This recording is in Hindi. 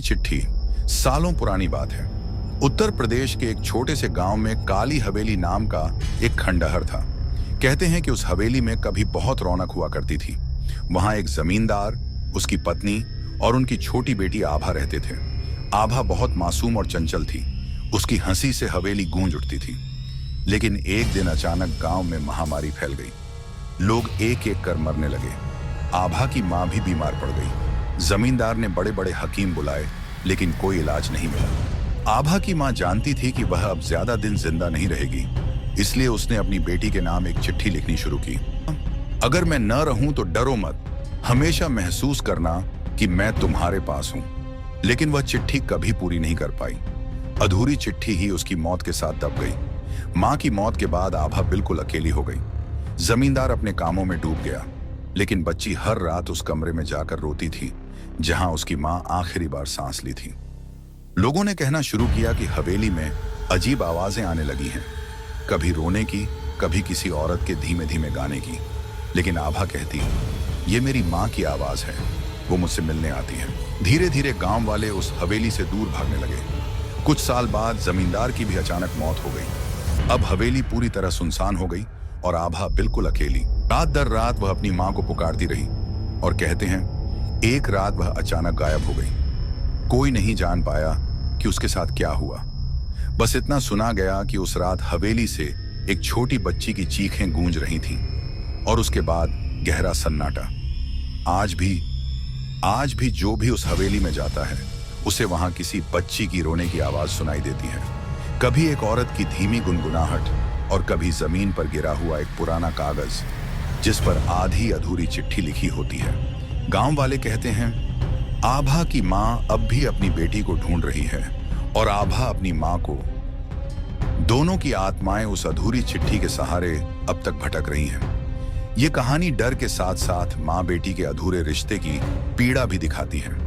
चिट्ठी सालों पुरानी बात है। उत्तर प्रदेश के एक छोटे से गांव में काली हवेली नाम का एक खंडहर था। कहते हैं कि उस हवेली में कभी बहुत रौनक हुआ करती थी। वहां एक जमींदार, उसकी पत्नी और उनकी छोटी बेटी आभा रहते थे। आभा बहुत मासूम और चंचल थी। उसकी हंसी से हवेली गूंज उठती थी। लेकिन एक दिन अचानक गांव में महामारी फैल गई। लोग एक एक कर मरने लगे। आभा की मां भी बीमार पड़ गई। जमींदार ने बड़े बड़े हकीम बुलाए, लेकिन कोई इलाज नहीं मिला। आभा की मां जानती थी कि वह अब ज्यादा दिन जिंदा नहीं रहेगी, इसलिए उसने अपनी बेटी के नाम एक चिट्ठी लिखनी शुरू की। अगर मैं न रहूं तो डरो मत, हमेशा महसूस करना कि मैं तुम्हारे पास हूं। लेकिन वह चिट्ठी कभी पूरी नहीं कर पाई। अधूरी चिट्ठी ही उसकी मौत के साथ दब गई। मां की मौत के बाद आभा बिल्कुल अकेली हो गई। जमींदार अपने कामों में डूब गया, लेकिन बच्ची हर रात उस कमरे में जाकर रोती थी जहां उसकी मां आखिरी बार सांस ली थी। लोगों ने कहना शुरू किया कि हवेली में अजीब आवाजें आने लगी हैं, कभी रोने की, कभी किसी औरत के धीमे धीमे गाने की। लेकिन आभा कहती, ये मेरी मां की आवाज है, वो मुझसे मिलने आती है। धीरे धीरे गांव वाले उस हवेली से दूर भागने लगे। कुछ साल बाद जमींदार की भी अचानक मौत हो गई। अब हवेली पूरी तरह सुनसान हो गई और आभा बिल्कुल अकेली। रात दर रात वह अपनी मां को पुकारती रही और कहते हैं एक रात वह अचानक गायब हो गई। कोई नहीं जान पाया कि उसके साथ क्या हुआ। बस इतना सुना गया कि उस रात हवेली से एक छोटी बच्ची की चीखें गूंज रही थीं और उसके बाद गहरा सन्नाटा। आज भी जो भी उस हवेली में जाता है, उसे वहां किसी बच्ची की रोने की आवाज सुनाई देती है। कभी एक औरत की धीमी गुनगुनाहट और कभी जमीन पर गिरा हुआ एक पुराना कागज जिस पर आधी अधूरी चिट्ठी लिखी होती है। गांव वाले कहते हैं आभा की मां अब भी अपनी बेटी को ढूंढ रही है और आभा अपनी मां को। दोनों की आत्माएं उस अधूरी चिट्ठी के सहारे अब तक भटक रही हैं। ये कहानी डर के साथ साथ मां बेटी के अधूरे रिश्ते की पीड़ा भी दिखाती है।